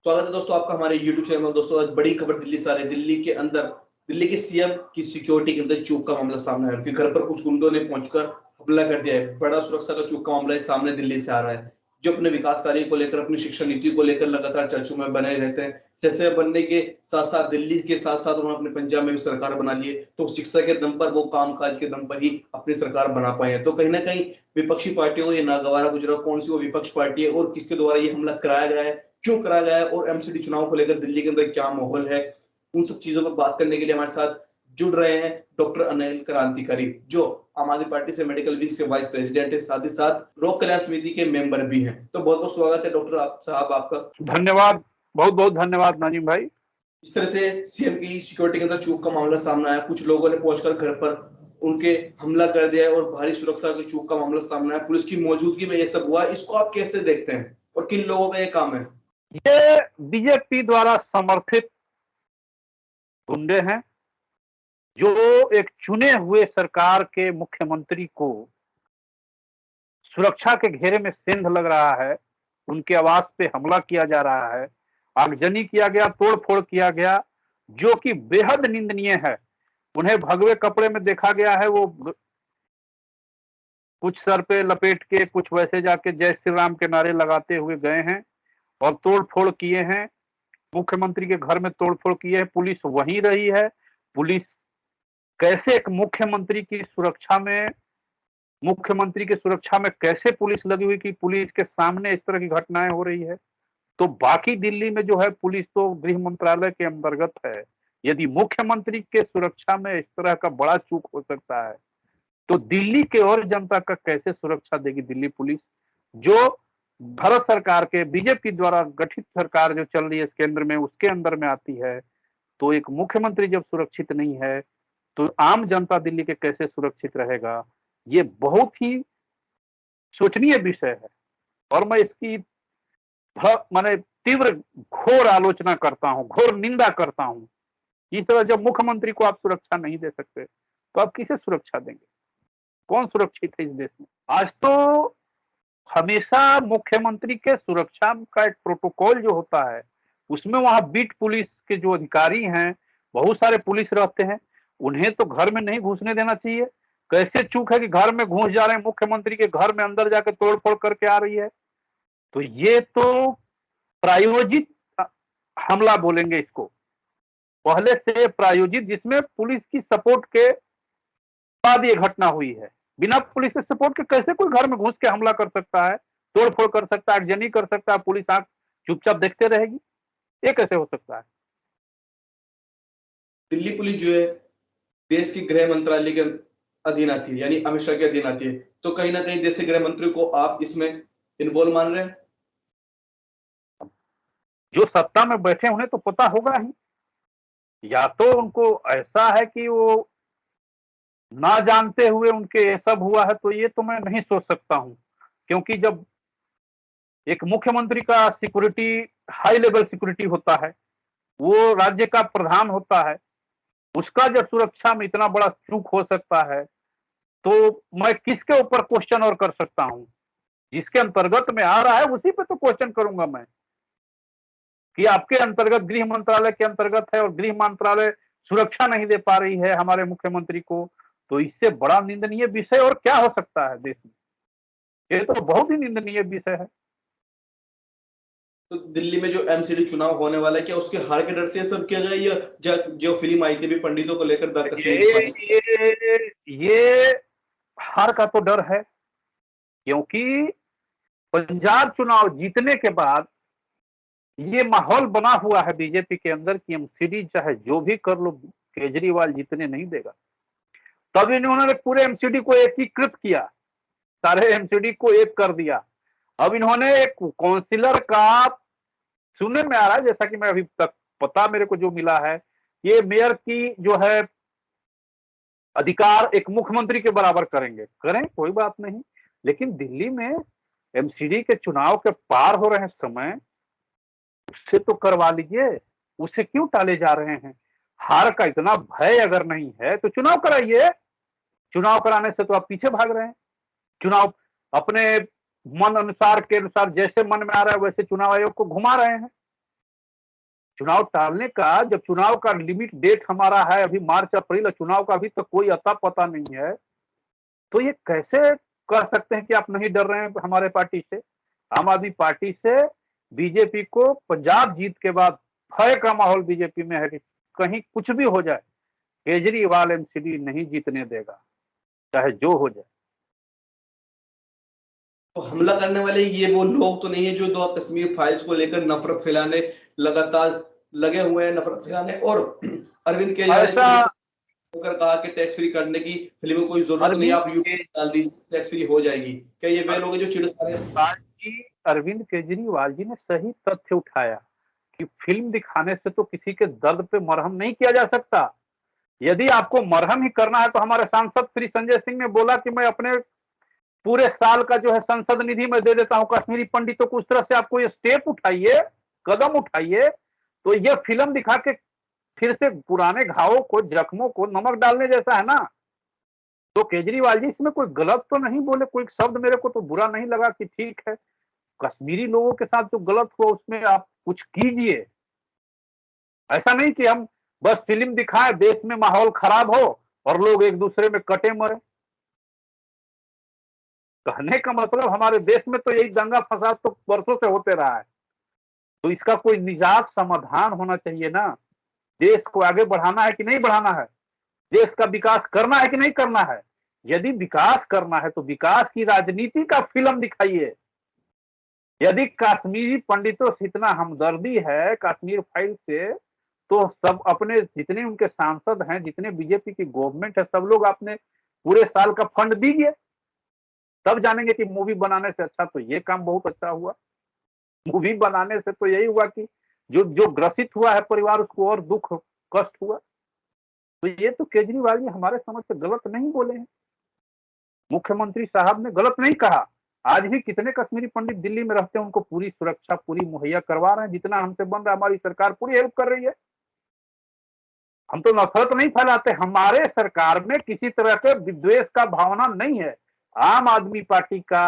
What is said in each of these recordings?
स्वागत है दोस्तों आपका हमारे YouTube चैनल में। दोस्तों आज बड़ी खबर दिल्ली से आ रही है। दिल्ली के सीएम की सिक्योरिटी के अंदर चूक का मामला सामने आया है, उनके घर पर कुछ गुंडों ने पहुंचकर हमला कर दिया है। बड़ा सुरक्षा का चूक का मामला है, सामने दिल्ली से आ रहा है। जो अपने विकास कार्य को लेकर, अपनी शिक्षा नीति को लेकर लगातार चर्चों में बने रहते हैं। चर्चा बनने के साथ साथ दिल्ली के साथ साथ उन्होंने अपने पंजाब में भी सरकार बना ली है, तो शिक्षा के दम पर, वो कामकाज के दम पर ही अपनी सरकार बना पाए हैं। तो कहीं ना कहीं विपक्षी पार्टियों को ये नागवारा गुजरा कौन सी वो विपक्ष पार्टी है और किसके द्वारा ये हमला कराया गया है, क्यों करा गया है, और एमसीडी चुनाव को लेकर दिल्ली के अंदर क्या माहौल है, उन सब चीजों पर बात करने के लिए हमारे साथ जुड़ रहे हैं डॉक्टर अनिल क्रांतिकारी, जो आम आदमी पार्टी से मेडिकल विंग के वाइस प्रेसिडेंट है, साथ ही साथ लोक कल्याण समिति के मेंबर भी हैं। तो बहुत बहुत स्वागत है डॉक्टर साहब आपका। धन्यवाद, बहुत बहुत धन्यवाद नाजिम भाई। इस तरह से सीएम की सिक्योरिटी के अंदर चूक का मामला सामने आया, कुछ लोगों ने पहुंचकर घर पर उनके हमला कर दिया है और भारी सुरक्षा के चूक का मामला सामने आया, पुलिस की मौजूदगी में ये सब हुआ। इसको आप कैसे देखते हैं और किन लोगों का ये काम है? ये बीजेपी द्वारा समर्थित गुंडे हैं जो एक चुने हुए सरकार के मुख्यमंत्री को सुरक्षा के घेरे में सेंध लग रहा है, उनके आवास पे हमला किया जा रहा है, आगजनी किया गया, तोड़फोड़ किया गया, जो कि बेहद निंदनीय है। उन्हें भगवे कपड़े में देखा गया है, वो कुछ सर पे लपेट के, कुछ वैसे जाके जय श्री राम के नारे लगाते हुए गए हैं और तोड़फोड़ किए हैं। मुख्यमंत्री के घर में तोड़फोड़ की है, पुलिस वहीं रही है। पुलिस कैसे एक मुख्यमंत्री की सुरक्षा में कैसे पुलिस लगी हुई कि पुलिस के सामने इस तरह की घटनाएं हो रही है। तो बाकी दिल्ली में जो है पुलिस तो गृह मंत्रालय के अंतर्गत है। यदि मुख्यमंत्री के सुरक्षा में इस तरह का बड़ा चूक हो सकता है तो दिल्ली के और जनता का कैसे सुरक्षा देगी दिल्ली पुलिस, जो भारत सरकार के बीजेपी द्वारा गठित सरकार जो चल रही है केंद्र में, उसके अंदर में आती है। तो एक मुख्यमंत्री जब सुरक्षित नहीं है तो आम जनता दिल्ली के कैसे सुरक्षित रहेगा? ये बहुत ही सोचनीय विषय है और मैं इसकी माने तीव्र घोर आलोचना करता हूँ, घोर निंदा करता हूँ। इस तरह जब मुख्यमंत्री को आप सुरक्षा नहीं दे सकते तो आप किसे सुरक्षा देंगे? कौन सुरक्षित है इस देश में? आज तो हमेशा मुख्यमंत्री के सुरक्षा का एक प्रोटोकॉल जो होता है, उसमें वहां बीट पुलिस के जो अधिकारी हैं, बहुत सारे पुलिस रहते हैं, उन्हें तो घर में नहीं घुसने देना चाहिए। कैसे चूक है कि घर में घुस जा रहे हैं, मुख्यमंत्री के घर में अंदर जाकर तोड़फोड़ करके आ रही है। तो ये तो प्रायोजित हमला बोलेंगे इसको, पहले से प्रायोजित, जिसमें पुलिस की सपोर्ट के बाद ये घटना हुई है। बिना पुलिस के सपोर्ट के कैसे कोई घर में घुस के हमला कर सकता है, तोड़फोड़ कर सकता है, आगजनी कर सकता है, पुलिस आंख चुपचाप देखते रहेगी? ये कैसे हो सकता है? दिल्ली पुलिस जो है देश की गृह मंत्रालय के अधीन आती है, यानी अमित शाह के अधीन आती है। तो कहीं ना कहीं देश के गृह मंत्री को आप इसमें इन्वॉल्व मान रहे हैं? जो सत्ता में बैठे उन्हें तो पता होगा ही, या तो उनको ऐसा है कि वो ना जानते हुए उनके ये सब हुआ है, तो ये तो मैं नहीं सोच सकता हूं। क्योंकि जब एक मुख्यमंत्री का सिक्योरिटी हाई लेवल सिक्योरिटी होता है, वो राज्य का प्रधान होता है, उसका जब सुरक्षा में इतना बड़ा चूक हो सकता है तो मैं किसके ऊपर क्वेश्चन और कर सकता हूं? जिसके अंतर्गत में आ रहा है उसी पे तो क्वेश्चन करूंगा मैं, कि आपके अंतर्गत गृह मंत्रालय के अंतर्गत है और गृह मंत्रालय सुरक्षा नहीं दे पा रही है हमारे मुख्यमंत्री को। तो इससे बड़ा निंदनीय विषय और क्या हो सकता है देश में? ये तो बहुत ही निंदनीय विषय है। तो दिल्ली में जो एमसीडी चुनाव होने वाला है, क्या उसके हार के डर से ये सब किया गया, या जो फिल्म आई थी भी पंडितों को लेकर द कश्मीर ये फाइल? ये हार का तो डर है, क्योंकि पंजाब चुनाव जीतने के बाद ये माहौल बना हुआ है बीजेपी के अंदर कि एमसीडी चाहे जो भी कर लो, केजरीवाल जीतने नहीं देगा। तब इन्होंने पूरे एमसीडी को एकीकृत किया, सारे एमसीडी को एक कर दिया। अब इन्होंने एक काउंसिलर का, सुनने में आ रहा है, जैसा कि मैं अभी तक पता मेरे को जो मिला है, ये मेयर की जो है अधिकार एक मुख्यमंत्री के बराबर करेंगे। करें, कोई बात नहीं, लेकिन दिल्ली में एमसीडी के चुनाव के पार हो रहे समय उससे तो करवा लीजिए, उसे क्यों टाले जा रहे हैं? हार का इतना भय अगर नहीं है तो चुनाव कराइए। चुनाव कराने से तो आप पीछे भाग रहे हैं। चुनाव अपने मन अनुसार के अनुसार जैसे मन में आ रहा है वैसे चुनाव आयोग को घुमा रहे हैं। चुनाव टालने का, जब चुनाव का लिमिट डेट हमारा है अभी मार्च अप्रैल, चुनाव का अभी तक कोई अता पता नहीं है, तो ये कैसे कह सकते हैं कि आप नहीं डर रहे हैं हमारे पार्टी से? आम आदमी पार्टी से बीजेपी को पंजाब जीत के बाद भय का माहौल बीजेपी में है कि कहीं कुछ भी हो जाए, केजरीवाल एमसीडी नहीं जीतने देगा, चाहे जो हो जाए। तो हमला करने वाले ये वो लोग तो नहीं है जो दो कश्मीर फाइल्स को लेकर नफरत फैलाने लगातार लगे हुए हैं, नफरत फैलाने। और अरविंद केजरीवाल इस ऐसा तरीके से होकर कहा कि टैक्स फ्री करने की फिल्म में कोई जरूरत नहीं, अरविंद आप यूट्यूब डाल दीजिए, टैक्स फ्री हो जाएगी। क्या ये वे लोग हैं जो चिढ़ रहे हैं? अरविंद केजरीवाल जी ने सही तथ्य उठाया कि फिल्म दिखाने से तो किसी के दर्द पे मरहम नहीं किया जा सकता। यदि आपको मरहम ही करना है तो हमारे सांसद श्री संजय सिंह ने बोला कि मैं अपने पूरे साल का जो है संसद निधि में दे देता हूं कश्मीरी पंडितों को। उस तरह से आपको ये स्टेप उठाइए, कदम उठाइए, तो ये फिल्म दिखा के फिर से पुराने घावों को, जख्मों को नमक डालने जैसा है ना। तो केजरीवाल जी इसमें कोई गलत तो नहीं बोले, कोई शब्द मेरे को तो बुरा नहीं लगा कि ठीक है, कश्मीरी लोगों के साथ जो गलत हुआ उसमें आप कुछ कीजिए। ऐसा नहीं कि हम बस फिल्म दिखाएं, देश में माहौल खराब हो और लोग एक दूसरे में कटे मरे। कहने का मतलब हमारे देश में तो यही दंगा फसाद तो वर्षों से होते रहा है, तो इसका कोई निजात समाधान होना चाहिए ना। देश को आगे बढ़ाना है कि नहीं बढ़ाना है, देश का विकास करना है कि नहीं करना है। यदि विकास करना है तो विकास की राजनीति का फिल्म दिखाइए। यदि कश्मीरी पंडितों से इतना हमदर्दी है कश्मीर फाइल से, तो सब अपने जितने उनके सांसद हैं, जितने बीजेपी की गवर्नमेंट है, सब लोग अपने पूरे साल का फंड दीजिए, तब जानेंगे कि मूवी बनाने से अच्छा तो ये काम बहुत अच्छा हुआ। मूवी बनाने से तो यही हुआ कि जो जो ग्रसित हुआ है परिवार, उसको और दुख कष्ट हुआ। तो ये तो केजरीवाल जी हमारे समझ से गलत नहीं बोले हैं, मुख्यमंत्री साहब ने गलत नहीं कहा। आज भी कितने कश्मीरी पंडित दिल्ली में रहते हैं, उनको पूरी सुरक्षा पूरी मुहैया करवा रहे हैं, जितना हमसे बन रहा है हमारी सरकार पूरी हेल्प कर रही है। हम तो नफरत नहीं फैलाते, हमारे सरकार में किसी तरह के विद्वेष का भावना नहीं है। आम आदमी पार्टी का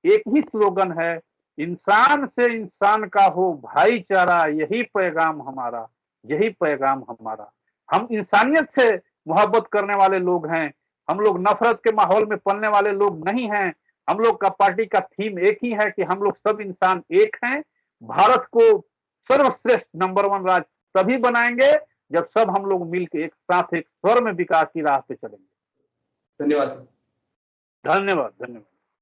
एक ही स्लोगन है, इंसान से इंसान का हो भाईचारा, यही पैगाम हमारा, यही पैगाम हमारा। हम इंसानियत से मोहब्बत करने वाले लोग हैं, हम लोग नफरत के माहौल में पलने वाले लोग नहीं हैं। हम लोग का पार्टी का थीम एक ही है कि हम लोग सब इंसान एक हैं। भारत को सर्वश्रेष्ठ नंबर 1 राज्य तभी बनाएंगे जब सब हम लोग मिलकर एक साथ एक स्वर में विकास की राह पे चलेंगे। धन्यवाद सर। धन्यवाद, धन्यवाद।